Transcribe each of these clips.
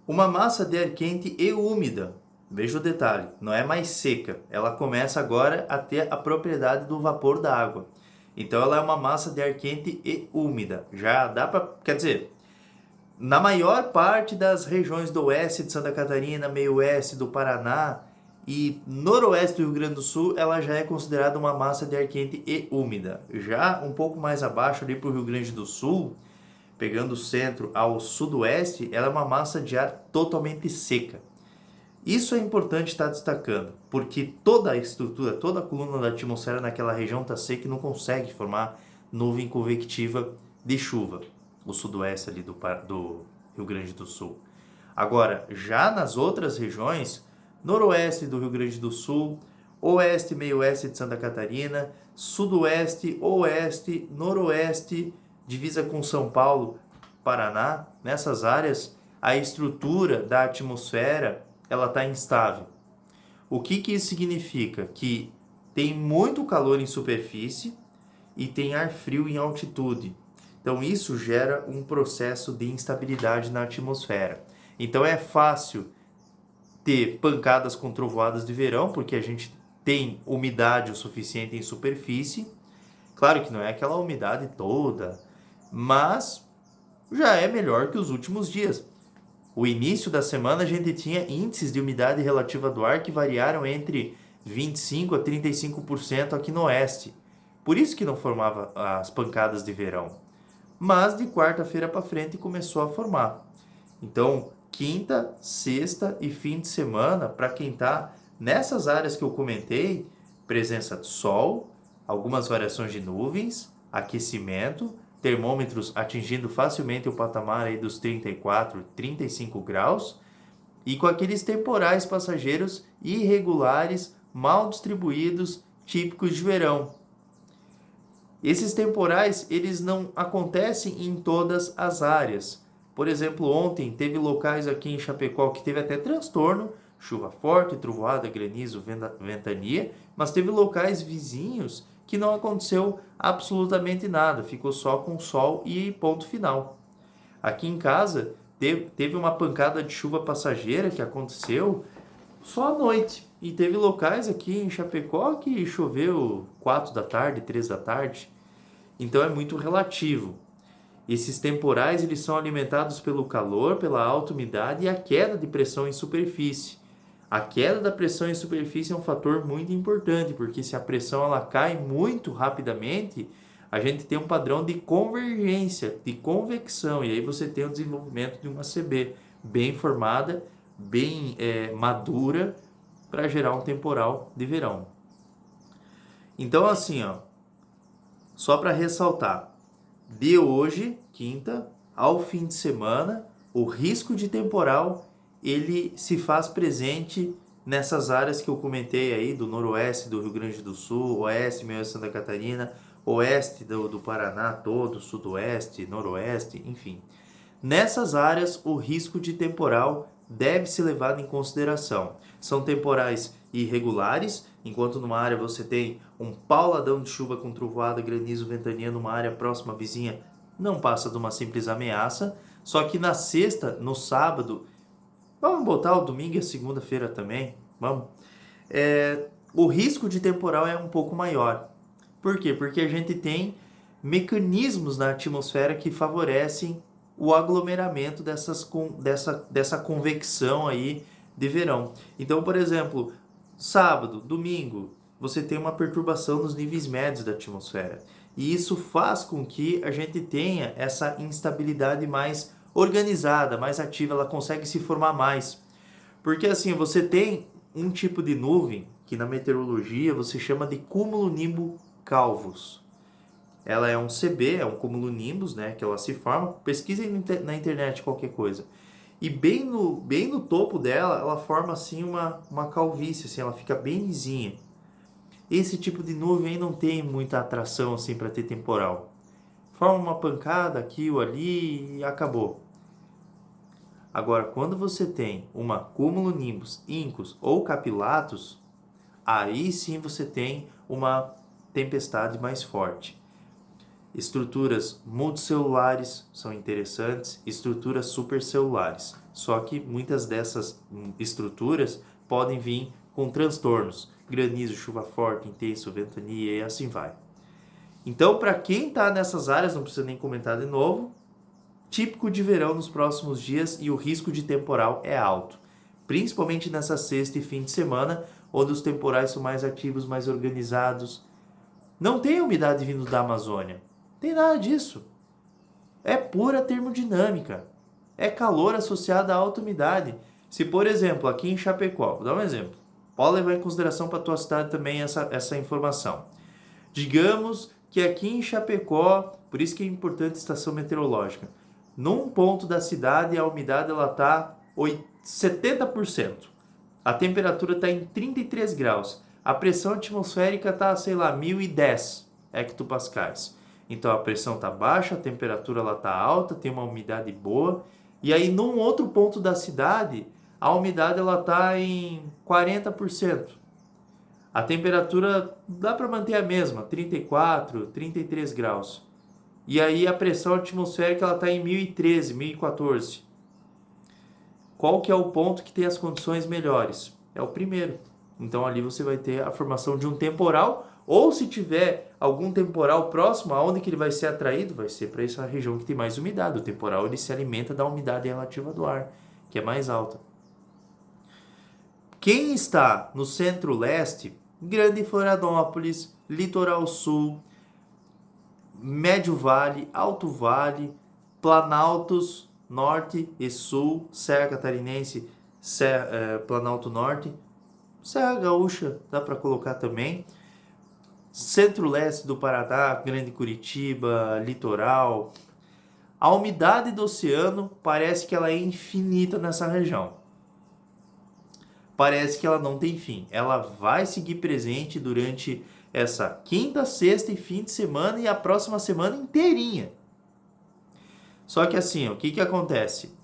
Uma massa de ar quente e úmida. Veja o detalhe, não é mais seca. Ela começa agora a ter a propriedade do vapor da água. Então ela é uma massa de ar quente e úmida. Já dá para, quer dizer, na maior parte das regiões do oeste de Santa Catarina, meio oeste do Paraná e noroeste do Rio Grande do Sul, ela já é considerada uma massa de ar quente e úmida. Já um pouco mais abaixo ali para o Rio Grande do Sul, pegando o centro ao sudoeste, ela é uma massa de ar totalmente seca. Isso é importante estar destacando, porque toda a estrutura, toda a coluna da atmosfera naquela região está seca e não consegue formar nuvem convectiva de chuva, o sudoeste ali do Rio Grande do Sul. Agora, já nas outras regiões, noroeste do Rio Grande do Sul, oeste, meio oeste de Santa Catarina, sudoeste, oeste, noroeste, divisa com São Paulo, Paraná, nessas áreas, a estrutura da atmosfera ela está instável. O que isso significa? Que tem muito calor em superfície e tem ar frio em altitude. Então isso gera um processo de instabilidade na atmosfera. Então é fácil ter pancadas com trovoadas de verão, porque a gente tem umidade o suficiente em superfície. Claro que não é aquela umidade toda, mas já é melhor que os últimos dias. O início da semana a gente tinha índices de umidade relativa do ar que variaram entre 25% a 35% aqui no oeste. Por isso que não formava as pancadas de verão. Mas de quarta-feira para frente começou a formar. Então, quinta, sexta e fim de semana, para quem está nessas áreas que eu comentei, presença de sol, algumas variações de nuvens, aquecimento, termômetros atingindo facilmente o patamar aí dos 34, 35 graus, e com aqueles temporais passageiros irregulares, mal distribuídos, típicos de verão. Esses temporais, eles não acontecem em todas as áreas. Por exemplo, ontem teve locais aqui em Chapecó que teve até transtorno, chuva forte, trovoada, granizo, ventania, mas teve locais vizinhos que não aconteceu absolutamente nada, ficou só com sol e ponto final. Aqui em casa teve uma pancada de chuva passageira que aconteceu só à noite. E teve locais aqui em Chapecó que choveu 4 da tarde, 3 da tarde. Então é muito relativo. Esses temporais eles são alimentados pelo calor, pela alta umidade e a queda de pressão em superfície. A queda da pressão em superfície é um fator muito importante, porque se a pressão ela cai muito rapidamente, a gente tem um padrão de convergência, de convecção, e aí você tem o desenvolvimento de uma CB bem formada, bem madura, para gerar um temporal de verão. Então assim, ó, só para ressaltar, de hoje, quinta, ao fim de semana, o risco de temporal ele se faz presente nessas áreas que eu comentei aí, do noroeste do Rio Grande do Sul, oeste, meio de Santa Catarina, oeste do Paraná todo, sudoeste, noroeste, enfim. Nessas áreas, o risco de temporal deve ser levado em consideração. São temporais irregulares, enquanto numa área você tem um pauladão de chuva com trovoada, granizo, ventania, numa área próxima vizinha não passa de uma simples ameaça. Só que na sexta, no sábado, vamos botar o domingo e a segunda-feira também, vamos. O risco de temporal é um pouco maior. Por quê? Porque a gente tem mecanismos na atmosfera que favorecem o aglomeramento dessa convecção aí de verão. Então, por exemplo, sábado, domingo, você tem uma perturbação nos níveis médios da atmosfera. E isso faz com que a gente tenha essa instabilidade mais organizada, mais ativa, ela consegue se formar mais. Porque assim, você tem um tipo de nuvem que na meteorologia você chama de cúmulo-nimbo calvos. Ela é um CB, é um cúmulo-nimbus, né, que ela se forma. Pesquisem na internet qualquer coisa. E bem no topo dela, ela forma assim uma calvície, assim, ela fica bem lisinha. Esse tipo de nuvem aí não tem muita atração assim para ter temporal. Forma uma pancada aqui ou ali e acabou. Agora, quando você tem uma cúmulo-nimbus, incus ou capilatus, aí sim você tem uma tempestade mais forte. Estruturas multicelulares são interessantes, estruturas supercelulares. Só que muitas dessas estruturas podem vir com transtornos, granizo, chuva forte, intenso, ventania e assim vai. Então, para quem está nessas áreas, não precisa nem comentar de novo, típico de verão nos próximos dias e o risco de temporal é alto, principalmente nessa sexta e fim de semana, onde os temporais são mais ativos, mais organizados. Não tem umidade vindo da Amazônia, não tem nada disso. É pura termodinâmica, é calor associado à alta umidade. Se, por exemplo, aqui em Chapecó, vou dar um exemplo, pode levar em consideração para a tua cidade também essa informação. Digamos que aqui em Chapecó, por isso que é importante a estação meteorológica, num ponto da cidade a umidade está 70%, a temperatura está em 33 graus, a pressão atmosférica está, sei lá, 1010 hectopascais. Então a pressão está baixa, a temperatura está alta, tem uma umidade boa, e aí num outro ponto da cidade a umidade está em 40%. A temperatura dá para manter a mesma, 34, 33 graus. E aí a pressão atmosférica está em 1013, 1014. Qual que é o ponto que tem as condições melhores? É o primeiro. Então ali você vai ter a formação de um temporal, ou se tiver algum temporal próximo, aonde que ele vai ser atraído? Vai ser para essa região que tem mais umidade. O temporal ele se alimenta da umidade relativa do ar, que é mais alta. Quem está no centro-leste, Grande Florianópolis, Litoral Sul, Médio Vale, Alto Vale, Planaltos Norte e Sul, Serra Catarinense, Planalto Norte, Serra Gaúcha, dá para colocar também, Centro-Leste do Paraná, Grande Curitiba, Litoral. A umidade do oceano parece que ela é infinita nessa região. Parece que ela não tem fim. Ela vai seguir presente durante essa quinta, sexta e fim de semana e a próxima semana inteirinha. Só que assim, o que acontece?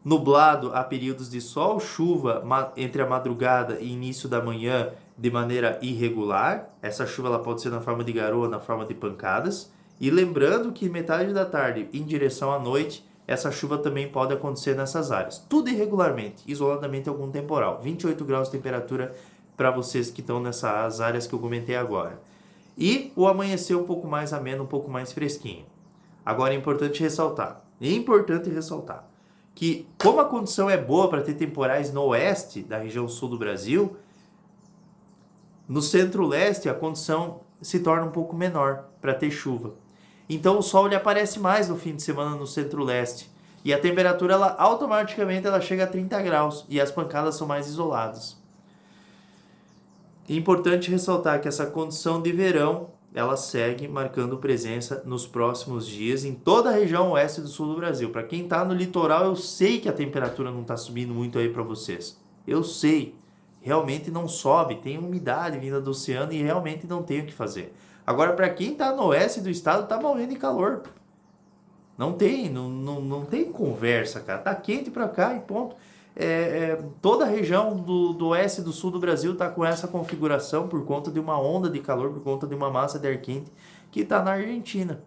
Nublado há períodos de sol, chuva entre a madrugada e início da manhã de maneira irregular. Essa chuva ela pode ser na forma de garoa, na forma de pancadas. E lembrando que metade da tarde em direção à noite, essa chuva também pode acontecer nessas áreas. Tudo irregularmente, isoladamente algum temporal. 28 graus de temperatura para vocês que estão nessas áreas que eu comentei agora. E o amanhecer um pouco mais ameno, um pouco mais fresquinho. Agora é importante ressaltar que como a condição é boa para ter temporais no oeste da região sul do Brasil, no centro-leste a condição se torna um pouco menor para ter chuva. Então o sol ele aparece mais no fim de semana no centro-leste e a temperatura ela automaticamente chega a 30 graus e as pancadas são mais isoladas. É importante ressaltar que essa condição de verão ela segue marcando presença nos próximos dias em toda a região oeste do sul do Brasil. Para quem está no litoral, eu sei que a temperatura não está subindo muito aí para vocês. Eu sei, realmente não sobe, tem umidade vinda do oceano e realmente não tem o que fazer. Agora, para quem está no oeste do estado, está morrendo de calor. Não tem conversa, cara. Tá quente para cá e ponto. Toda a região do oeste e do sul do Brasil está com essa configuração por conta de uma onda de calor, por conta de uma massa de ar quente que está na Argentina.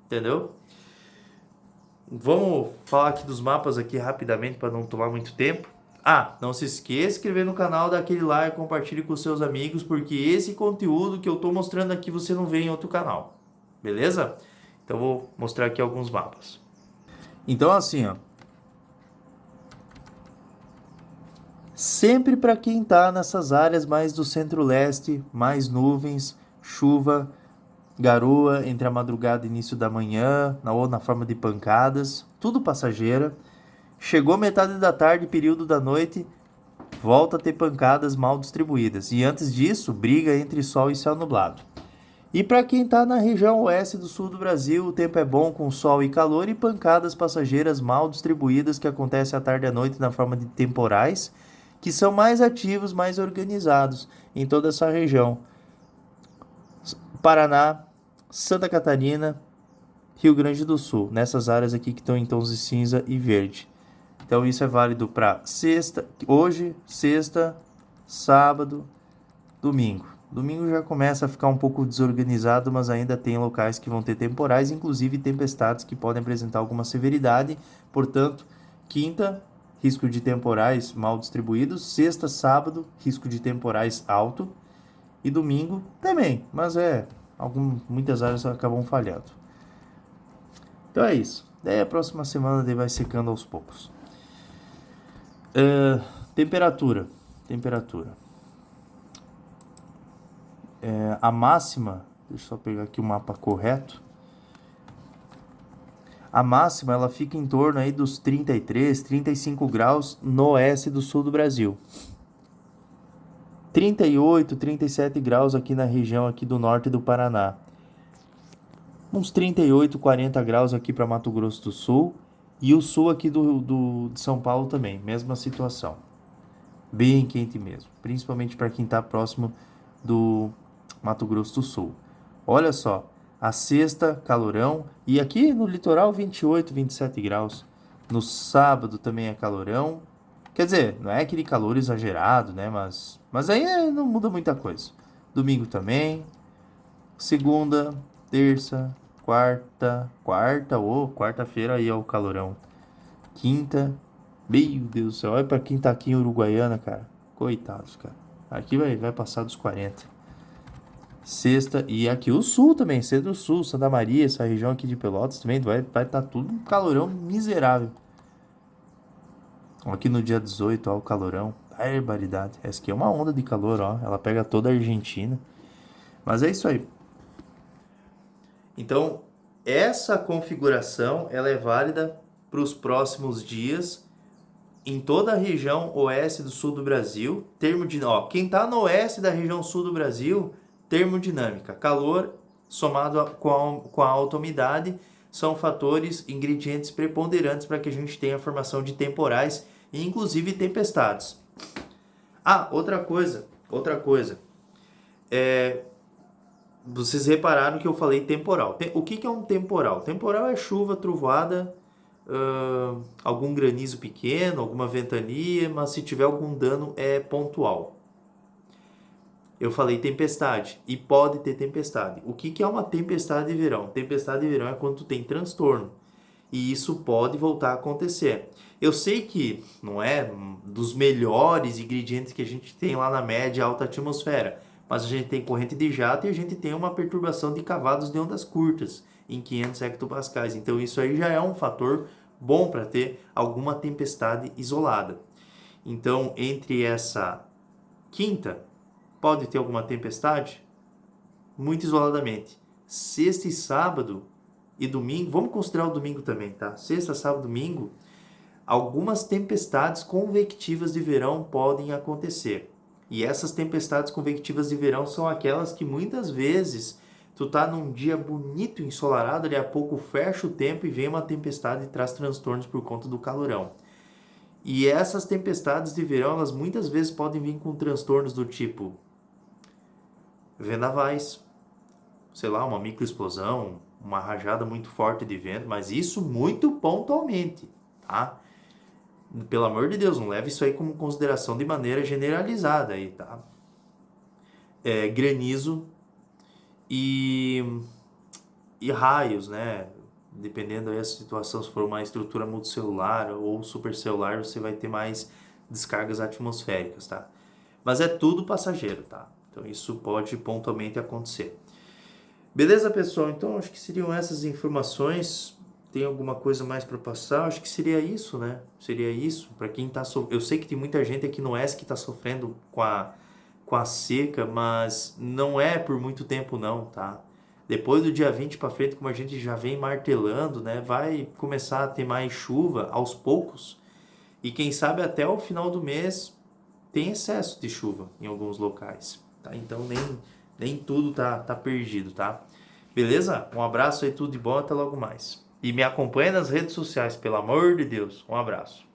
Entendeu? Vamos falar aqui dos mapas aqui rapidamente para não tomar muito tempo. Não se esqueça de se inscrever no canal, dar aquele like, compartilhe com seus amigos, porque esse conteúdo que eu estou mostrando aqui você não vê em outro canal. Beleza? Então vou mostrar aqui alguns mapas. Então assim, ó. Sempre para quem está nessas áreas mais do centro-leste, mais nuvens, chuva, garoa entre a madrugada e início da manhã, ou na forma de pancadas, tudo passageira. Chegou metade da tarde, período da noite, volta a ter pancadas mal distribuídas. E antes disso, briga entre sol e céu nublado. E para quem está na região oeste do sul do Brasil, o tempo é bom com sol e calor e pancadas passageiras mal distribuídas que acontecem à tarde e à noite na forma de temporais, que são mais ativos, mais organizados em toda essa região. Paraná, Santa Catarina, Rio Grande do Sul, nessas áreas aqui que estão em tons de cinza e verde. Então isso é válido para hoje, sexta, sábado, domingo. Domingo já começa a ficar um pouco desorganizado, mas ainda tem locais que vão ter temporais, inclusive tempestades que podem apresentar alguma severidade. Portanto, quinta, risco de temporais mal distribuídos. Sexta, sábado, risco de temporais alto. E domingo também, mas muitas áreas acabam falhando. Então é isso. Daí a próxima semana daí vai secando aos poucos. Temperatura. A máxima, deixa eu só pegar aqui o mapa correto. A máxima ela fica em torno aí dos 33, 35 graus no oeste do sul do Brasil. 38, 37 graus aqui na região aqui do norte do Paraná. Uns 38, 40 graus aqui para Mato Grosso do Sul. E o sul aqui de São Paulo também, mesma situação. Bem quente mesmo, principalmente para quem está próximo do Mato Grosso do Sul. Olha só, a sexta, calorão, e aqui no litoral 28, 27 graus. No sábado também é calorão. Quer dizer, não é aquele calor exagerado, né? Mas aí não muda muita coisa. Domingo também. Segunda, terça, quarta-feira aí é o calorão. Quinta, meu Deus do céu, olha pra quem tá aqui em Uruguaiana, cara. Coitados, cara. Aqui vai passar dos 40. Sexta, e aqui o sul também, Centro-Sul, Santa Maria, essa região aqui de Pelotas também, vai tá tudo um calorão miserável. Aqui no dia 18, ó, o calorão. Barbaridade. Essa aqui é uma onda de calor, ó. Ela pega toda a Argentina. Mas é isso aí. Então, essa configuração, ela é válida para os próximos dias em toda a região oeste do sul do Brasil. Quem está no oeste da região sul do Brasil, termodinâmica. Calor somado com a alta umidade são fatores, ingredientes preponderantes para que a gente tenha a formação de temporais e inclusive tempestades. Outra coisa. Vocês repararam que eu falei temporal. O que é um temporal? Temporal é chuva, trovoada, algum granizo pequeno, alguma ventania, mas se tiver algum dano é pontual. Eu falei tempestade e pode ter tempestade. O que é uma tempestade de verão? Tempestade de verão é quando tu tem transtorno e isso pode voltar a acontecer. Eu sei que não é dos melhores ingredientes que a gente tem lá na média alta atmosfera, mas a gente tem corrente de jato e a gente tem uma perturbação de cavados de ondas curtas em 500 hectopascais. Então isso aí já é um fator bom para ter alguma tempestade isolada. Então, entre essa quinta, pode ter alguma tempestade? Muito isoladamente. Sexta e sábado e domingo, vamos considerar o domingo também, tá? Sexta, sábado, domingo, algumas tempestades convectivas de verão podem acontecer. E essas tempestades convectivas de verão são aquelas que muitas vezes tu tá num dia bonito, ensolarado, daqui a pouco fecha o tempo e vem uma tempestade e traz transtornos por conta do calorão. E essas tempestades de verão, elas muitas vezes podem vir com transtornos do tipo vendavais, sei lá, uma microexplosão, uma rajada muito forte de vento, mas isso muito pontualmente, tá? Pelo amor de Deus, não leve isso aí como consideração de maneira generalizada aí, tá? Granizo e raios, né? Dependendo da situação, se for uma estrutura multicelular ou supercelular, você vai ter mais descargas atmosféricas, tá? Mas é tudo passageiro, tá? Então isso pode pontualmente acontecer. Beleza, pessoal? Então acho que seriam essas informações. Tem alguma coisa mais para passar? Acho que seria isso, né? Seria isso. Para quem tá eu sei que tem muita gente aqui no oeste que está sofrendo com a seca, mas não é por muito tempo não, tá? Depois do dia 20 para frente, como a gente já vem martelando, né? Vai começar a ter mais chuva aos poucos. E quem sabe até o final do mês tem excesso de chuva em alguns locais, tá? Então nem tudo tá perdido, tá? Beleza? Um abraço aí, tudo de bom, até logo mais. E me acompanha nas redes sociais, pelo amor de Deus. Um abraço.